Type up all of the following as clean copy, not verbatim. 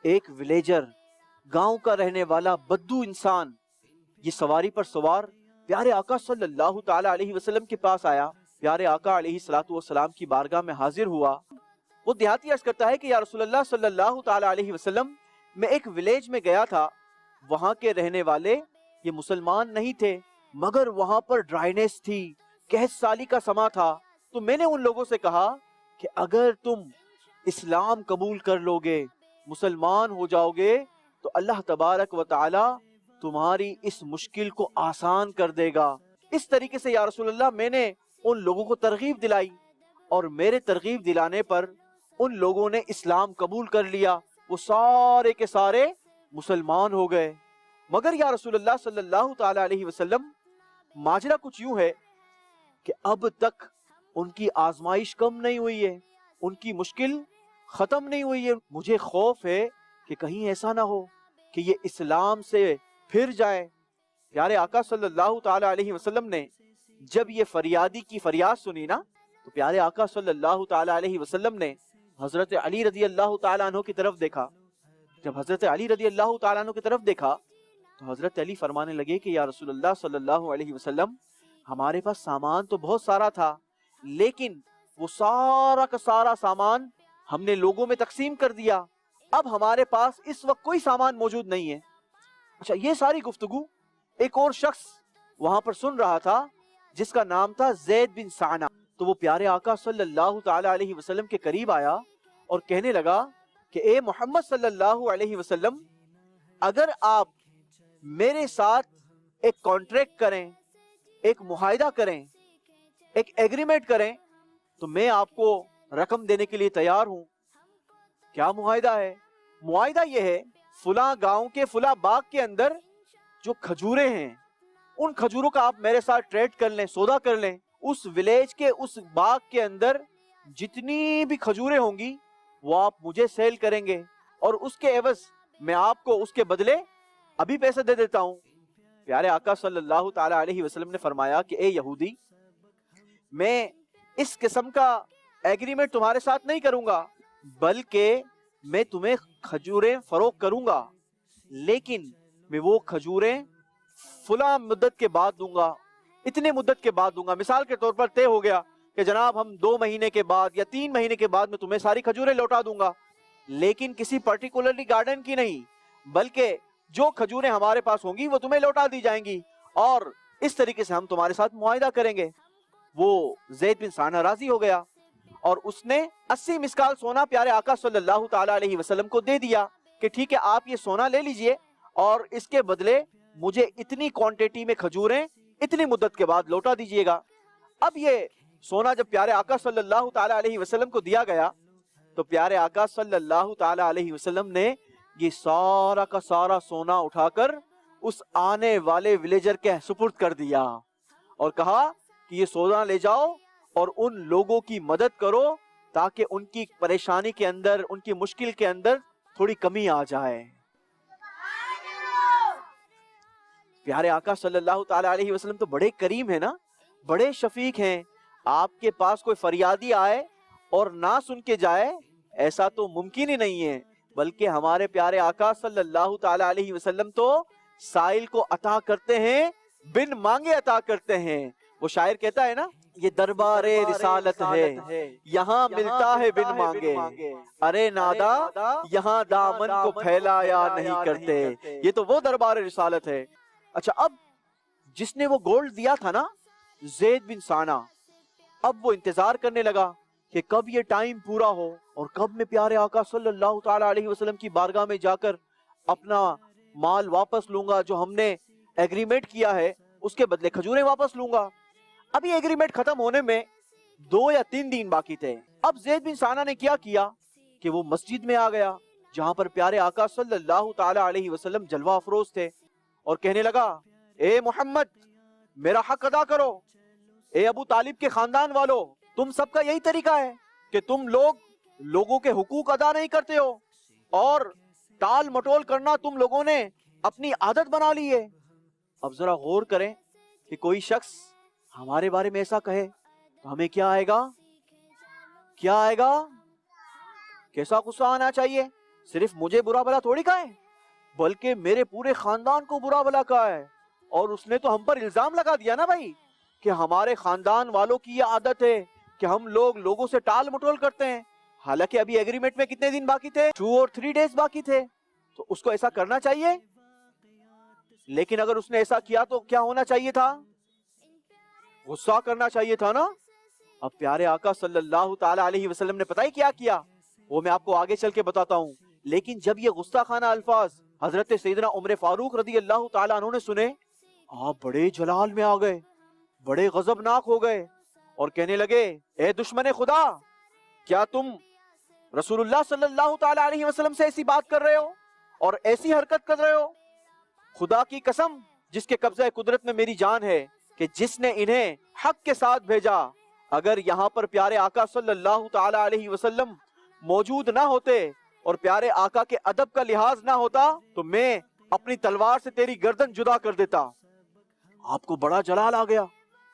ایک ولیجر، گاؤں کا رہنے والا بدو انسان، یہ سواری پر سوار پیارے آقا صلی اللہ تعالی علیہ وسلم کے پاس آیا، پیارے آقا علیہ الصلوۃ والسلام کی بارگاہ میں حاضر ہوا۔ وہ دیہاتی عرض کرتا ہے کہ یا رسول اللہ صلی اللہ تعالی علیہ وسلم، میں ایک ولیج میں گیا تھا، وہاں کے رہنے والے یہ مسلمان نہیں تھے، مگر وہاں پر ڈرائینس تھی، قحط سالی کا سما تھا، تو میں نے ان لوگوں سے کہا کہ اگر تم اسلام قبول کر لو گے، مسلمان ہو جاؤ گے، تو اللہ تبارک و تعالی تمہاری اس مشکل کو آسان کر دے گا۔ اس طریقے سے یا رسول اللہ میں نے ان لوگوں کو ترغیب دلائی، اور میرے ترغیب دلانے پر ان لوگوں نے اسلام قبول کر لیا، وہ سارے کے سارے مسلمان ہو گئے۔ مگر یا رسول اللہ صلی اللہ تعالی علیہ وسلم، ماجرا کچھ یوں ہے کہ اب تک ان کی آزمائش کم نہیں ہوئی ہے، ان کی مشکل ختم نہیں ہوئی ہے۔ مجھے خوف ہے کہ کہیں ایسا نہ ہو کہ یہ اسلام سے پھر جائے۔ پیارے آقا صلی اللہ تعالی علیہ وسلم نے جب یہ فریادی کی فریاد سنی نا، تو پیارے آقا صلی اللہ تعالی علیہ وسلم نے حضرت علی رضی اللہ تعالیٰ عنہ کی طرف دیکھا۔ جب حضرت علی رضی اللہ تعالیٰ عنہ کی طرف دیکھا تو حضرت علی فرمانے لگے کہ یا رسول اللہ صلی اللہ علیہ وسلم، ہمارے پاس سامان تو بہت سارا تھا، لیکن وہ سارا کا سارا سامان ہم نے لوگوں میں تقسیم کر دیا، اب ہمارے پاس اس وقت کوئی سامان موجود نہیں ہے۔ اچھا، یہ ساری گفتگو ایک اور شخص وہاں پر سن رہا تھا جس کا نام تھا زید بن سعنہ۔ تو وہ پیارے آقا صلی اللہ تعالی علیہ وسلم کے قریب آیا اور کہنے لگا کہ اے محمد صلی اللہ علیہ وسلم، اگر آپ میرے ساتھ ایک کانٹریکٹ کریں، ایک معاہدہ کریں، ایک ایگریمنٹ کریں، تو میں آپ کو رقم دینے کے لیے تیار ہوں۔ کیا معاہدہ ہے؟ معاہدہ یہ ہے، فلاں گاؤں کے فلاں باغ کے اندر جو کھجوریں ہیں، ان کھجوروں کا آپ میرے ساتھ ٹریڈ کر لیں، سودا کر لیں۔ اس ولیج کے اس باغ کے اندر جتنی بھی کھجوریں ہوں گی وہ آپ مجھے سیل کریں گے، اور اس کے عوض میں آپ کو اس کے بدلے ابھی پیسے دے دیتا ہوں۔ پیارے آقا صلی اللہ تعالی علیہ وسلم نے فرمایا کہ اے یہودی، میں اس قسم کا ایگریمنٹ تمہارے ساتھ نہیں کروں گا، بلکہ میں تمہیں کھجوریں فروخت کروں گا، لیکن میں وہ کھجوریں فلاں مدت کے بعد دوں گا، اتنے مدت کے بعد دوں گا۔ مثال کے طور پر طے ہو گیا کہ جناب ہم 2 مہینے کے بعد یا 3 مہینے کے بعد میں تمہیں ساری کھجوریں لوٹا دوں گا، لیکن کسی پرٹیکولرلی گارڈن کی نہیں، بلکہ جو کھجوریں ہمارے پاس ہوں گی وہ تمہیں لوٹا دی جائیں گی، اور اس طریقے سے ہم تمہارے ساتھ معاہدہ کریں گے۔ وہ زید بن سعنہ راضی ہو گیا، اور اس نے 80 مسکال سونا پیارے آقا صلی اللہ تعالی علیہ وسلم کو دے دیا کہ ٹھیک ہے، آپ یہ سونا لے لیجئے، اور اس کے بدلے مجھے اتنی کوانٹیٹی میں کھجوریں اتنی مدت کے بعد لوٹا دیجئے گا۔ اب یہ سونا جب پیارے آقا صلی اللہ تعالی علیہ وسلم کو دیا گیا، تو پیارے آقا صلی اللہ تعالی علیہ وسلم نے یہ سارا کا سارا سونا اٹھا کر اس آنے والے ولیجر کے سپرد کر دیا، اور کہا کہ یہ سونا لے جاؤ اور ان لوگوں کی مدد کرو تاکہ ان کی پریشانی کے اندر، ان کی مشکل کے اندر تھوڑی کمی آ جائے۔ پیارے آقا صلی اللہ تعالی علیہ وسلم تو بڑے کریم ہیں نا، بڑے شفیق ہیں۔ آپ کے پاس کوئی فریادی آئے اور نہ سن کے جائے، ایسا تو ممکن ہی نہیں ہے، بلکہ ہمارے پیارے آقا صلی اللہ تعالی علیہ وسلم تو سائل کو عطا کرتے ہیں، بن مانگے عطا کرتے ہیں۔ وہ شاعر کہتا ہے نا، یہ دربار رسالت ہے، یہاں ملتا ہے بن مانگے، ارے نادا یہاں دامن کو پھیلایا نہیں کرتے۔ یہ تو وہ دربار رسالت ہے۔ اچھا، اب جس نے وہ گولڈ دیا تھا نا، زید بن سعنہ، اب وہ انتظار کرنے لگا کہ کب یہ ٹائم پورا ہو اور کب میں پیارے آقا صلی اللہ تعالی علیہ وسلم کی بارگاہ میں جا کر اپنا مال واپس لوں گا، جو ہم نے ایگریمنٹ کیا ہے اس کے بدلے کھجوریں واپس لوں گا۔ اب یہ ایگریمنٹ ختم ہونے میں 2 یا 3 دن باقی تھے۔ اب زید بن سعنہ نے کیا کیا کہ وہ مسجد میں آ گیا جہاں پر پیارے آقا صلی اللہ تعالی علیہ وسلم جلوہ افروز تھے، اور کہنے لگا، اے محمد میرا حق ادا کرو، اے ابو طالب کے خاندان والو، تم سب کا یہی طریقہ ہے کہ تم لوگوں کے حقوق ادا نہیں کرتے ہو، اور ٹال مٹول کرنا تم لوگوں نے اپنی عادت بنا لی ہے۔ اب ذرا غور کریں کہ کوئی شخص ہمارے بارے میں ایسا کہے تو ہمیں کیا آئے گا؟ کیا آئے گا؟ کیسا غصہ آنا چاہیے؟ صرف مجھے برا بھلا تھوڑی کہا ہے بلکہ میرے پورے خاندان کو برا بھلا کہا ہے. اور اس نے تو ہم پر الزام لگا دیا نا بھائی کہ ہمارے خاندان والوں کی یہ عادت ہے کہ ہم لوگوں سے ٹال مٹول کرتے ہیں. حالانکہ ابھی ایگریمنٹ میں کتنے دن باقی تھے؟ 2 اور 3 days باقی تھے. تو اس کو ایسا کرنا چاہیے. لیکن اگر اس نے ایسا کیا تو کیا ہونا چاہیے تھا؟ غصہ کرنا چاہیے تھا نا. اب پیارے آقا صلی اللہ تعالی علیہ وسلم نے پتہ ہی کیا کیا، وہ میں آپ کو آگے چل کے بتاتا ہوں. لیکن جب یہ غصہ خانہ الفاظ حضرت سیدنا عمر فاروق رضی اللہ تعالی عنہ نے سنے، آپ بڑے جلال میں آ گئے، بڑے غضبناک ہو گئے اور کہنے لگے اے دشمن خدا، کیا تم رسول اللہ صلی اللہ تعالی علیہ وسلم سے ایسی بات کر رہے ہو اور ایسی حرکت کر رہے ہو؟ خدا کی قسم جس کے قبضہ قدرت میں میری جان ہے کہ جس نے انہیں حق کے ساتھ بھیجا، اگر یہاں پر پیارے آقا صلی اللہ تعالی علیہ وسلم موجود نہ ہوتے اور پیارے آقا کے ادب کا لحاظ نہ ہوتا تو میں اپنی تلوار سے تیری گردن جدا کر دیتا. آپ کو بڑا جلال آ گیا،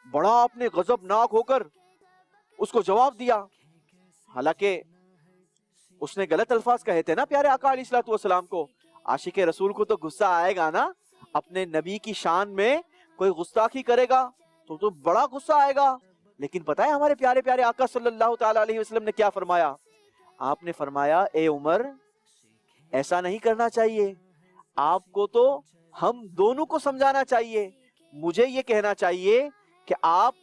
بڑا آپ نے غضبناک ہو کر اس کو جواب دیا. حالانکہ اس نے غلط الفاظ کہے تھے نا پیارے آقا علیہ الصلوۃ والسلام کو. عاشق رسول کو تو غصہ آئے گا نا، اپنے نبی کی شان میں کوئی گستاخی کرے گا تو بڑا غصہ آئے گا. لیکن پتہ ہے ہمارے پیارے پیارے آقا صلی اللہ تعالی علیہ وسلم نے کیا فرمایا؟ آپ نے فرمایا اے عمر ایسا نہیں کرنا چاہیے، آپ کو تو ہم دونوں کو سمجھانا چاہیے. مجھے یہ کہنا چاہیے کہ آپ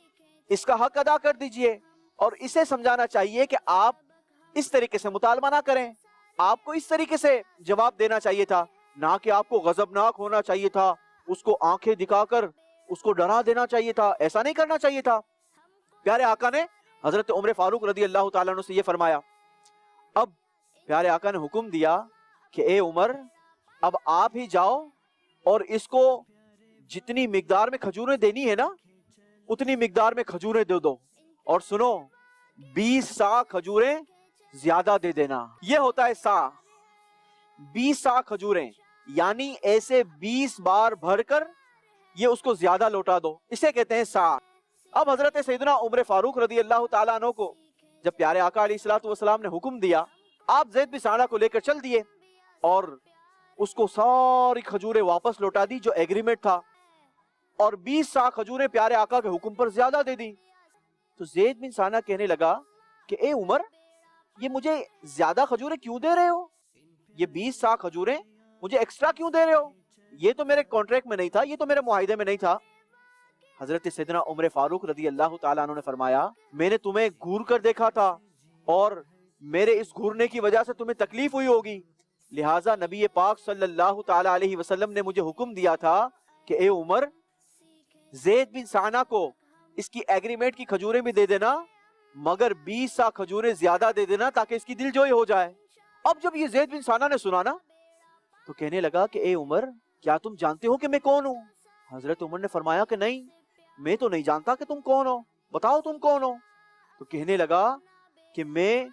اس کا حق ادا کر دیجئے اور اسے سمجھانا چاہیے کہ آپ اس طریقے سے مطالبہ نہ کریں. آپ کو اس طریقے سے جواب دینا چاہیے تھا، نہ کہ آپ کو غضبناک ہونا چاہیے تھا، اس کو آنکھیں دکھا کر اس کو ڈرا دینا چاہیے تھا. ایسا نہیں کرنا چاہیے تھا. پیارے آقا نے حضرت عمر فاروق رضی اللہ تعالیٰ عنہ سے یہ فرمایا. اب پیارے آقا نے حکم دیا کہ اے عمر اب آپ ہی جاؤ اور اس کو جتنی مقدار میں کھجوریں دینی ہے نا اتنی مقدار میں کھجوریں دے دو، اور سنو 20 سا کھجوریں زیادہ دے دینا. یہ ہوتا ہے سا، 20 سا کھجوریں، یعنی ایسے 20 بار بھر کر یہ اس کو زیادہ لوٹا دو، اسے کہتے ہیں سا. اب حضرت سیدنا عمر فاروق رضی اللہ تعالیٰ عنہ کو جب پیارے آقا علیہ الصلوۃ والسلام نے حکم دیا، آپ زید بن ثانہ کو لے کر چل دیے اور اس کو ساری کھجوریں واپس لوٹا دی جو ایگریمنٹ تھا، اور 20 سا کھجوریں پیارے آقا کے حکم پر زیادہ دے دی. تو زید بن ثانہ کہنے لگا کہ اے عمر یہ مجھے زیادہ کھجوریں کیوں دے رہے ہو؟ یہ 20 سا کھجوریں مجھے ایکسٹرا کیوں دے رہے ہو؟ یہ تو میرے کانٹریکٹ میں نہیں تھا، یہ تو میرے معاہدے میں نہیں تھا. حضرت سیدنا عمر فاروق رضی اللہ تعالیٰ عنہ نے فرمایا میں نے تمہیں گھور کر دیکھا تھا اور میرے اس گھورنے کی وجہ سے تمہیں تکلیف ہوئی ہوگی، لہٰذا نبی پاک صلی اللہ تعالیٰ علیہ وسلم نے مجھے حکم دیا تھا کہ اے عمر زید بن ثانہ کو اس کی ایگریمنٹ کی کھجوریں بھی دے دینا مگر 20 سا کھجوریں زیادہ دے دینا تاکہ اس کی دل جوئی ہو جائے. اب جب یہ زید بن ثانہ نے سنا نا تو کہنے لگا کہ اے عمر کیا تم جانتے ہو کہ میں کون ہوں؟ حضرت عمر نے فرمایا کہ نہیں، میں تو نہیں جانتا کہ تم کون ہو، بتاؤ تم کون ہو. تو کہنے لگا کہ میں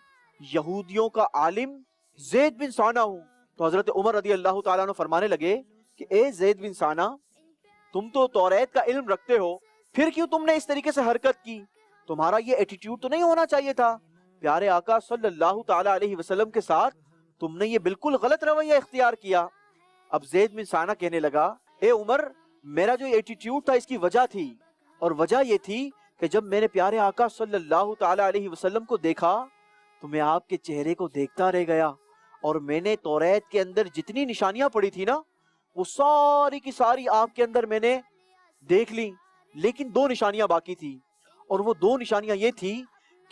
یہودیوں کا عالم زید بن ثانہ ہوں. تو حضرت عمر رضی اللہ تعالیٰ عنہ فرمانے لگے کہ اے زید بن ثانہ تم تو توریت کا علم رکھتے ہو، پھر کیوں تم نے اس طریقے سے حرکت کی؟ تمہارا یہ ایٹیٹیوڈ تو نہیں ہونا چاہیے تھا. پیارے آقا صلی اللہ تعالیٰ علیہ وسلم کے ساتھ تم نے یہ بالکل غلط رویہ اختیار کیا. اب زید بن ثانہ کہنے لگا اے عمر میرا جو ایٹیٹیوڈ تھا اس کی وجہ تھی، اور وجہ یہ تھی کہ جب میں نے پیارے آقا صلی اللہ تعالیٰ علیہ وسلم کو دیکھا تو میں آپ کے چہرے کو دیکھتا رہ گیا، اور میں نے توریت کے اندر جتنی نشانیاں پڑی تھی نا وہ ساری کی ساری آپ کے اندر میں نے دیکھ لی، لیکن 2 نشانیاں باقی تھی، اور وہ 2 نشانیاں یہ تھی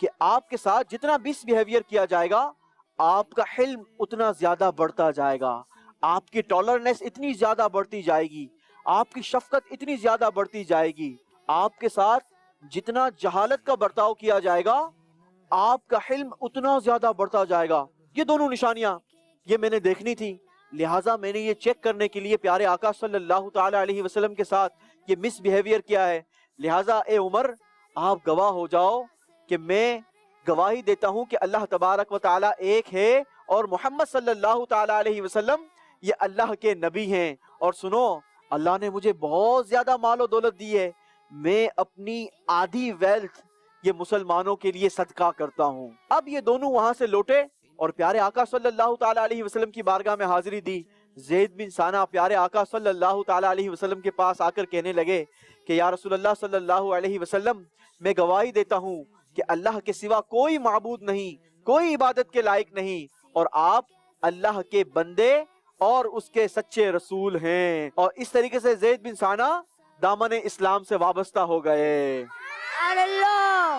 کہ آپ کے ساتھ جتنا مس بیہیویئر کیا جائے گا آپ کا حلم اتنا زیادہ بڑھتا جائے گا، آپ کی ٹالرنس اتنی زیادہ بڑھتی جائے گی، آپ کی شفقت اتنی زیادہ بڑھتی جائے گی، آپ کے ساتھ جتنا جہالت کا برتاؤ کیا جائے گا آپ کا حلم اتنا زیادہ بڑھتا جائے گا. یہ دونوں نشانیاں یہ میں نے دیکھنی تھی، لہٰذا میں نے یہ چیک کرنے کے لیے پیارے آقا صلی اللہ تعالی علیہ وسلم کے ساتھ یہ مس بیہیویئر کیا ہے. لہٰذا اے عمر آپ گواہ ہو جاؤ کہ میں گواہی دیتا ہوں کہ اللہ تبارک و تعالی ایک ہے اور محمد صلی اللہ تعالی علیہ وسلم یہ اللہ کے نبی ہیں. اور سنو اللہ نے مجھے بہت زیادہ مال و دولت دی ہے، میں اپنی آدھی ویلتھ یہ مسلمانوں کے لیے صدقہ کرتا ہوں. اب یہ دونوں وہاں سے لوٹے اور پیارے آقا صلی اللہ تعالیٰ علیہ وسلم کی بارگاہ میں حاضری دی۔ زید بن ثانہ پیارے آقا صلی اللہ تعالیٰ علیہ وسلم کے پاس آ کر کہنے لگے کہ یا رسول اللہ صلی اللہ علیہ وسلم، میں گواہی دیتا ہوں کہ اللہ کے سوا کوئی معبود نہیں، کوئی عبادت کے لائق نہیں، اور آپ اللہ کے بندے اور اس کے سچے رسول ہیں۔ اور اس طریقے سے زید بن ثانہ دامن اسلام سے وابستہ ہو گئے۔ اللہ